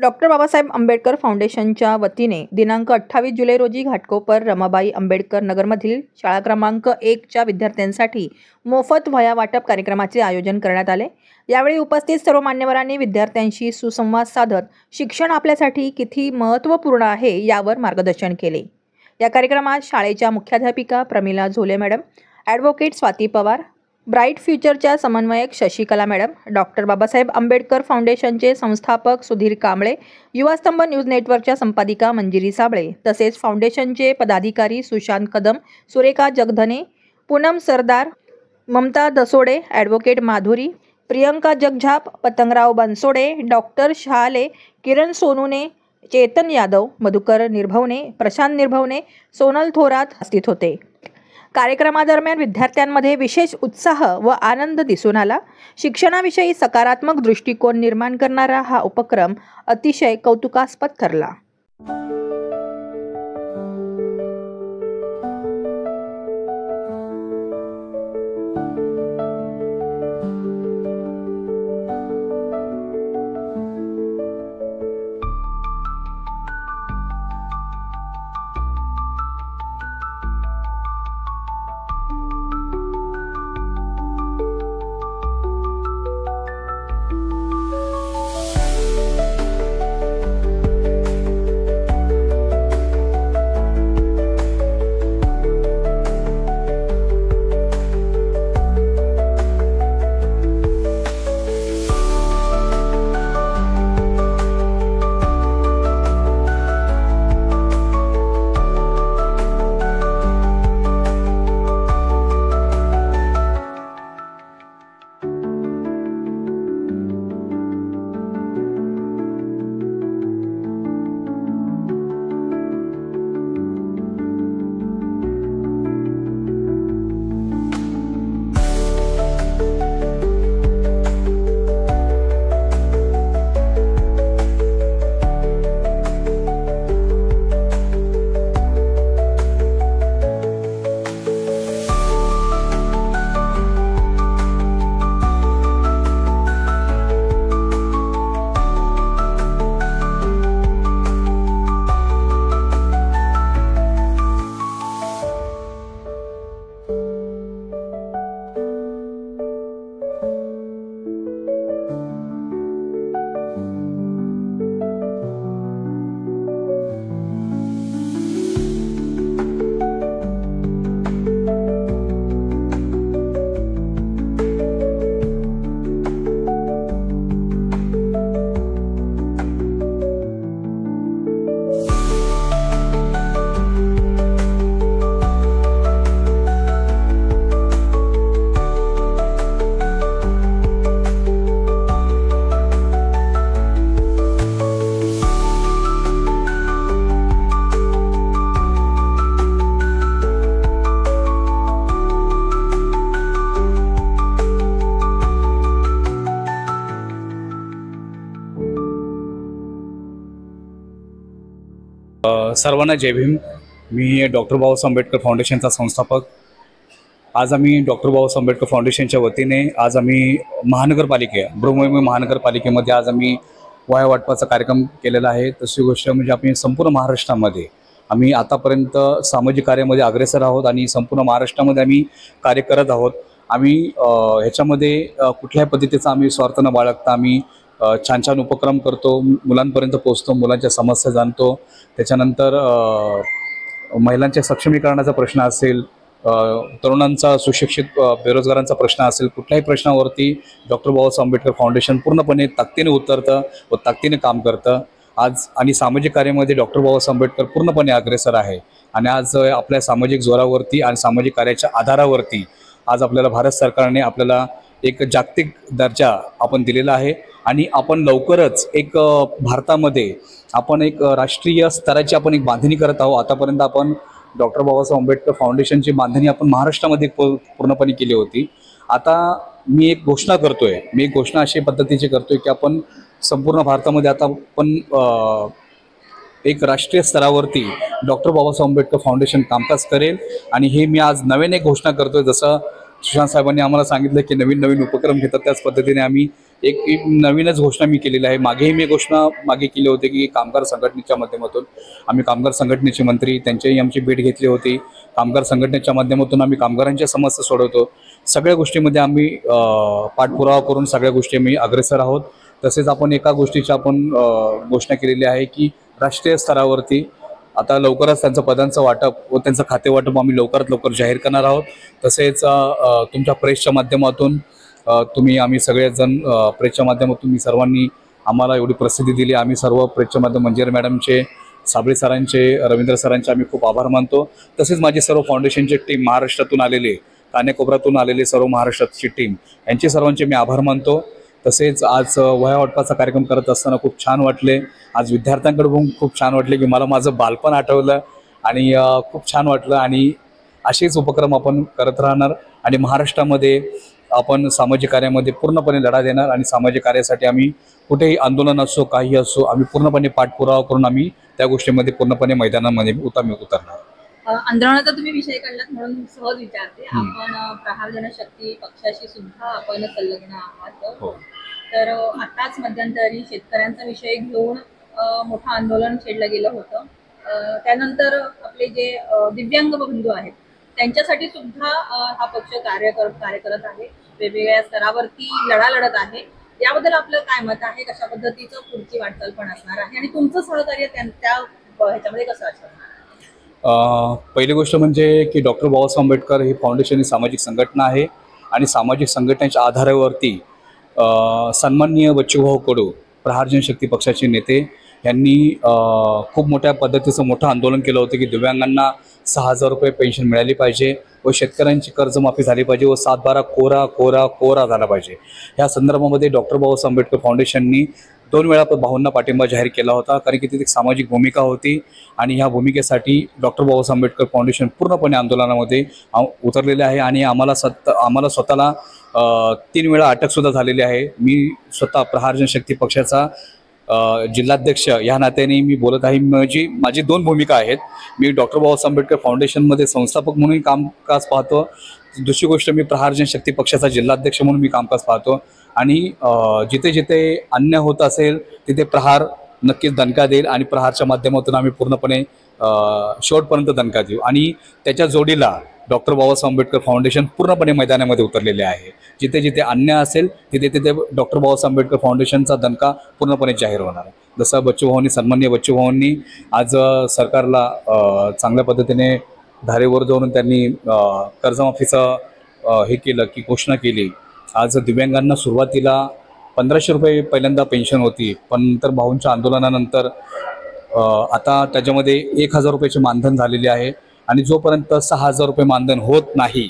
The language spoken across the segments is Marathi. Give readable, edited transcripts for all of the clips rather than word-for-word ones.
डॉक्टर बाबासाहेब आंबेडकर फाउंडेशनच्या वतीने दिनांक 28 जुलै रोजी घाटकोपर रमाबाई आंबेडकर नगरमधील शाळा क्रमांक 1च्या विद्यार्थ्यांसाठी मोफत वह्या वाटप कार्यक्रमाचे आयोजन करण्यात आले। यावेळी उपस्थित सर्व मान्यवरांनी विद्यार्थ्यांशी सुसंवाद साधत शिक्षण आपल्यासाठी किती महत्त्वपूर्ण आहे यावर मार्गदर्शन केले। या कार्यक्रमात शाळेच्या मुख्याध्यापिका Pramila Jhole madam, advocate Swati Pawar, bright फ्युचरच्या समन्वयक शशिकला मॅडम, डॉक्टर बाबासाहेब आंबेडकर फाउंडेशनचे संस्थापक सुधीर कांबळे, युवास्तंभ न्यूज नेटवर्कच्या संपादिका मंजिरी साबळे, तसेच फाउंडेशनचे पदाधिकारी सुशांत कदम, सुरेखा जगधने, पूनम सरदार, ममता दसोडे, ॲडव्होकेट माधुरी, प्रियंका जगझाप, पतंगराव बनसोडे, डॉक्टर शहाले, किरण सोनूने, चेतन यादव, मधुकर निर्भवने, प्रशांत निर्भवने, सोनल थोरात उपस्थित होते। कार्यक्रमादरम्यान विद्यार्थ्यांमध्ये विशेष उत्साह व आनंद दिसून आला। शिक्षणाविषयी सकारात्मक दृष्टिकोन निर्माण करणारा हा उपक्रम अतिशय कौतुकास्पद ठरला। सर्वांना जय भीम। मी डॉक्टर बाबासाहेब आंबेडकर फाउंडेशनचा संस्थापक। आज आम्ही डॉक्टर बाबासाहेब आंबेडकर फाउंडेशनच्या वतीने आज आम्ही बृहन्मुंबई महानगरपालिकेमध्ये आज आम्ही वह्या वाटपाचा कार्यक्रम केलेला आहे। तशी गोष्ट म्हणजे आपण संपूर्ण महाराष्ट्रामध्ये आम्ही आतापर्यंत सामाजिक कार्यामध्ये अग्रेसर आहोत आणि संपूर्ण महाराष्ट्रामध्ये आम्ही कार्य करत आहोत। आम्ही ह्याच्यामध्ये कुठल्याही पद्धतीचा आम्ही स्वार्थ न बाळगता आम्ही छान छान उपक्रम करतो, मुलांपर्यंत पोहोचतो, मुलांच्या समस्या जाणतो। त्याच्यानंतर महिलांच्या सक्षमीकरणाचा प्रश्न असेल, तरुणांचा सुशिक्षित बेरोजगारांचा प्रश्न असेल, कुठल्याही प्रश्नावरती डॉक्टर बाबासाहेब आंबेडकर फाउंडेशन पूर्णपणे ताकदीने उतरतं व ताकदीने काम करतं। आज आणि सामाजिक कार्यामध्ये डॉक्टर बाबासाहेब आंबेडकर पूर्णपणे अग्रेसर आहे आणि आज आपल्या सामाजिक जोरावरती आणि सामाजिक कार्याच्या आधारावरती आज आपल्याला भारत सरकारने आपल्याला एक जागतिक दर्जा आपण दिलेला आहे आणि आपण लवकरच एक भारतामध्ये आपण एक राष्ट्रीय स्तराची आपण एक बांधणी करत आहोत। आतापर्यंत आपण डॉक्टर बाबासाहेब आंबेडकर फाउंडेशनची बांधणी आपण महाराष्ट्रामध्ये पूर्णपणे केली होती। आता मी एक घोषणा अशी पद्धतीची करतोय की आपण संपूर्ण भारतामध्ये आता आपण एक राष्ट्रीय स्तरावरती डॉक्टर बाबासाहेब आंबेडकर फाउंडेशन कामकाज करेल आणि हे मी आज नवीन एक घोषणा करतोय। जसं सुशांत साहेबांनी आम्हाला सांगितलं की नवीन उपक्रम घेतात त्याच पद्धतीने आम्ही एक नवीनच घोषणा मी केलेली आहे. मागेही मी घोषणा केली होती की कामगार संघटनेच्या माध्यमातून आम्ही कामगार संघटनेचे मंत्री त्यांच्याही आमची भेट घेतली होती. कामगार संघटनेच्या माध्यमातून आम्ही कामगारांच्या समस्या सोडवतो. सगळ्या गोष्टीमध्ये आम्ही पाठपुरावा करून सगळ्या गोष्टी आम्ही अग्रेसर आहोत. तसेच आपण एका गोष्टीची आपण घोषणा केलेली आहे की राष्ट्रीय स्तरावरती आता लवकरच त्यांचं पदांचं वाटप व त्यांचं खाते वाटप आम्ही लवकरात लवकर जाहीर करणार आहोत. तसेच तुमच्या प्रेसच्या माध्यमातून आम्ही सगळेजण प्रेसच्या माध्यमातून मी सर्वांनी आम्हाला एवढी प्रसिद्धी दिली. आम्ही सर्व प्रेसच्या माध्यम मंजिरी मॅडमचे, साबळे सरांचे, रवींद्र सरांचे आम्ही खूप आभार मानतो. तसेच माझी सर्व फाउंडेशनची टीम महाराष्ट्रातून आलेले, कानेकोपऱ्यातून आलेले सर्व महाराष्ट्राची टीम यांचे सर्वांचे मी आभार मानतो. तसेच आज वह्या वाटपाचा कार्यक्रम करत असताना खूप छान वाटले. आज विद्यार्थ्यांकडे बघून खूप छान वाटले की मला माझं बालपण आठवलं आणि खूप छान वाटलं. आणि असेच उपक्रम आपण करत राहणार आणि महाराष्ट्रामध्ये आपण सामाजिक कार्यामध्ये पूर्णपणे लढा देणार आणि सामाजिक कार्यासाठी आम्ही कुठेही आंदोलन असो काही असो आम्ही पूर्णपणे पाठपुरावा करून आम्ही त्या गोष्टीमध्ये पूर्णपणे मैदानामध्ये उतरणार. आंदोलनाचा तुम्ही विषय काढलात म्हणून सहज विचारते. आपण प्रहार जनशक्ती पक्षाशी सुद्धा आपण संलग्न आहात. हो. तर आताच मध्यंतरी शेतकऱ्यांचा विषय घेऊन मोठं आंदोलन छेडलं गेलं होतं. त्यानंतर आपले जे दिव्यांग बंधू आहेत त्यांच्यासाठी सुद्धा हा पक्ष कार्य करत आहे. वेगवेगळ्या स्तरावरती लढा लढत आहे. याबद्दल आपलं काय मत आहे? कशा पद्धतीचं पुढची वाटचाल पण असणार आहे आणि तुमचं सहकार्य त्या ह्याच्यामध्ये कसं असणार? पहिली गोष्ट म्हणजे की डॉक्टर बाबासाहेब आंबेडकर ही फाउंडेशन ही सामाजिक संघटना आहे आणि सामाजिक संघटनेच्या आधारावरती सन्माननीय बच्चूभाऊ कडू प्रहार जनशक्ती पक्षाचे नेते यांनी खूप मोठ्या पद्धतीचं मोठं आंदोलन केलं होतं की दिव्यांगांना 6,000 रुपये पेन्शन मिळाली पाहिजे व शेतकऱ्यांची कर्जमाफी झाली पाहिजे व 7/12 कोरा झाला पाहिजे. या संदर्भामध्ये डॉक्टर बाबासाहेब आंबेडकर फाउंडेशननी 2 वेळा भाऊंना पाठिंबा जाहीर केला होता कारण की तिथे एक सामाजिक भूमिका होती आणि ह्या भूमिकेसाठी डॉक्टर बाबासाहेब आंबेडकर फाउंडेशन पूर्णपणे आंदोलनामध्ये उतरलेले आहे. आणि आम्हाला स्वतःला 3 वेळा अटकसुद्धा झालेली आहे. मी स्वतः प्रहार जनशक्ती पक्षाचा जिल्हाध्यक्ष या नात्याने मी बोलत आहे. माझी 2 भूमिका आहेत. मी डॉक्टर बाबासाहेब आंबेडकर फाउंडेशनमध्ये संस्थापक म्हणून कामकाज पाहतो. दुसरी गोष्ट मी प्रहार जनशक्ती पक्षाचा जिल्हाध्यक्ष म्हणून मी कामकाज पाहतो. आणि जिथे जिथे अन्याय होत असेल तिथे प्रहार नक्कीच दणका देईल आणि प्रहारच्या माध्यमातून आम्ही पूर्णपणे शेवटपर्यंत दणका देऊ. आणि त्याच्या जोडीला डॉक्टर बाबासाहेब आंबेडकर फाउंडेशन पूर्णपणे मैदानामध्ये उतरलेले आहे. जिथे जिथे अन्याय असेल तिथे तिथे डॉक्टर बाबासाहेब आंबेडकर फाउंडेशनचा दणका पूर्णपणे जाहीर होणार आहे. जसं बच्चूभाऊंनी, सन्माननीय बच्चूभाऊंनी आज सरकारला चांगल्या पद्धतीने धारेवर जाऊन त्यांनी कर्जमाफीचं हे केलं की घोषणा केली. आज दिव्यांगांना सुरुवातीला 1,500 रुपये पहिल्यांदा पेन्शन होती, पण नंतर भाऊंच्या आंदोलनानंतर आता त्याच्यामध्ये 1,000 रुपयाचे मानधन झालेले आहे. आणि जोपर्यंत 6,000 रुपये मानधन होत नाही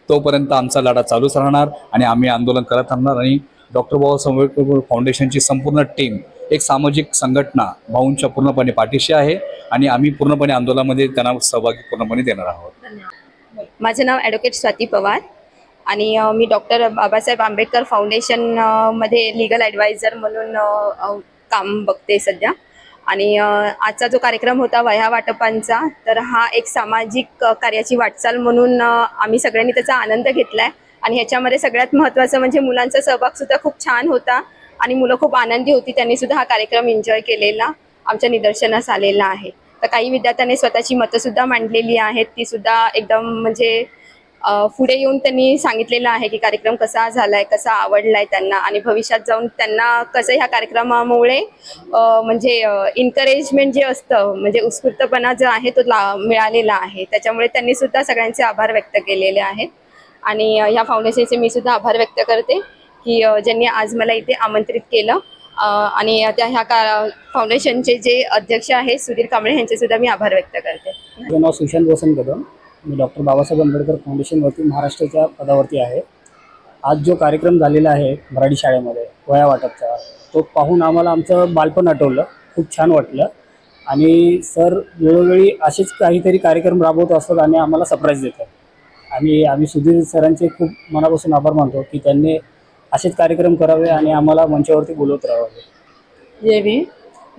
तोपर्यंत आमचा लढा चालूच राहणार आणि आम्ही आंदोलन करत राहणार. आणि डॉक्टर बाबासाहेब आंबेडकर फाउंडेशनची संपूर्ण टीम एक सामाजिक संघटना भाऊंच्या पूर्णपणे पाठीशी आहे आणि आम्ही पूर्णपणे आंदोलनामध्ये त्यांना सहभागी पूर्णपणे देणार आहोत. माझं नाव ॲडव्होकेट स्वाती पवार आणि मी डॉक्टर बाबासाहेब आंबेडकर फाउंडेशनमध्ये लीगल ॲडवायझर म्हणून काम बघते सध्या. आणि आजचा जो कार्यक्रम होता वह्या वाटपांचा, तर हा एक सामाजिक कार्याची वाटचाल म्हणून आम्ही सगळ्यांनी त्याचा आनंद घेतला आहे. आणि ह्याच्यामध्ये सगळ्यात महत्त्वाचं म्हणजे मुलांचा सहभागसुद्धा खूप छान होता आणि मुलं खूप आनंदी होती. त्यांनीसुद्धा हा कार्यक्रम एन्जॉय केलेला आमच्या निदर्शनास आलेला आहे. तर काही विद्यार्थ्यांनी स्वतःची मतंसुद्धा मांडलेली आहेत. तीसुद्धा एकदम म्हणजे पुढे येऊन त्यांनी सांगितलेलं आहे की कार्यक्रम कसा झाला आहे, कसा आवडला आहे त्यांना आणि भविष्यात जाऊन त्यांना कसं ह्या कार्यक्रमामुळे म्हणजे इन्करेजमेंट जे असतं म्हणजे उत्स्फूर्तपणा जो आहे तो मिळालेला आहे. त्याच्यामुळे त्यांनीसुद्धा सगळ्यांचे आभार व्यक्त केलेले आहेत. आणि ह्या फाउंडेशनचे मी सुद्धा आभार व्यक्त करते की ज्यांनी आज मला इथे आमंत्रित केलं. आणि ह्या फाउंडेशनचे जे अध्यक्ष आहेत सुधीर कांबळे यांचेसुद्धा मी आभार व्यक्त करते. माझं नाव सुशांत वसंत कदम. मी डॉक्टर बाबासाहेब आंबेडकर फाउंडेशनवरती महाराष्ट्राच्या पदावरती आहे. आज जो कार्यक्रम झालेला आहे मराठी शाळेमध्ये वह्या वाटपचा, तो पाहून आम्हाला आमचं बालपण आठवलं. खूप छान वाटलं. आणि सर वेळोवेळी असेच काहीतरी कार्यक्रम राबवत असतात आणि आम्हाला सरप्राईज देतात. आणि आम्ही सुधीर सरांचे खूप मनापासून आभार मानतो की त्यांनी असेच कार्यक्रम करावे आणि आम्हाला मंचावरती बोलवत राहावे. जय भीम.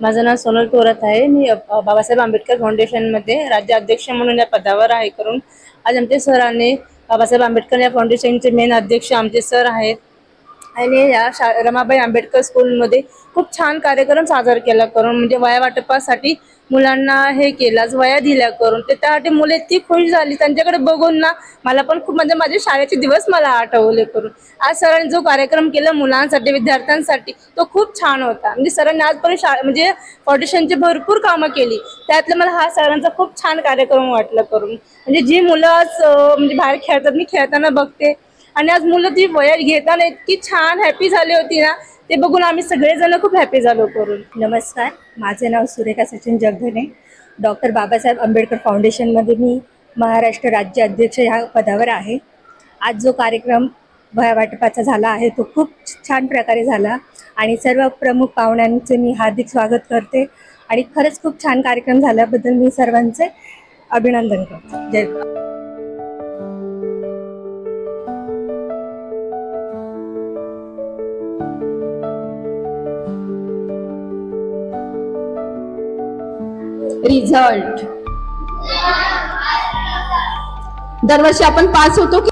माझं नाव सोनल थोरात आहे. मी बाबासाहेब आंबेडकर फाउंडेशनमध्ये राज्याध्यक्ष म्हणून या पदावर आहे. करून आज आमचे सरांनी बाबासाहेब आंबेडकर या फाउंडेशनचे मेन अध्यक्ष आमचे सर आहेत आणि या रमाबाई आंबेडकर स्कूलमध्ये खूप छान कार्यक्रम साजरा केला करून, म्हणजे वया वाटपासाठी मुलांना हे केलं, आज वया दिल्या करून. ते त्यासाठी मुलं इतकी खुश झाली त्यांच्याकडे बघून ना, मला पण खूप म्हणजे माझे शाळेचे दिवस मला आठवले करून. आज सरांनी जो कार्यक्रम केला मुलांसाठी विद्यार्थ्यांसाठी तो खूप छान होता. म्हणजे सरांनी आजपर्यंत म्हणजे फाउंडेशनची भरपूर कामं केली, त्यातलं मला हा सरांचा खूप छान कार्यक्रम वाटलं करून. म्हणजे जी मुलं आज म्हणजे बाहेर खेळतात, मी खेळताना बघते आणि आज मुलं ती वया घेताना इतकी छान हॅपी झाली होती ना, ते बघून आम्ही सगळेजण खूप हॅपी झालो करून. नमस्कार, माझे नाव सुरेखा सचिन जगधने. डॉक्टर बाबासाहेब आंबेडकर फाउंडेशनमध्ये मी महाराष्ट्र राज्य अध्यक्ष ह्या पदावर आहे. आज जो कार्यक्रम वया वाटपाचा झाला आहे तो खूप छान प्रकारे झाला आणि सर्व प्रमुख पाहुण्यांचे मी हार्दिक स्वागत करते आणि खरंच खूप छान कार्यक्रम झाल्याबद्दल मी सर्वांचे अभिनंदन करते. जय रिझल्ट दरवर्षी आपण पास होतो की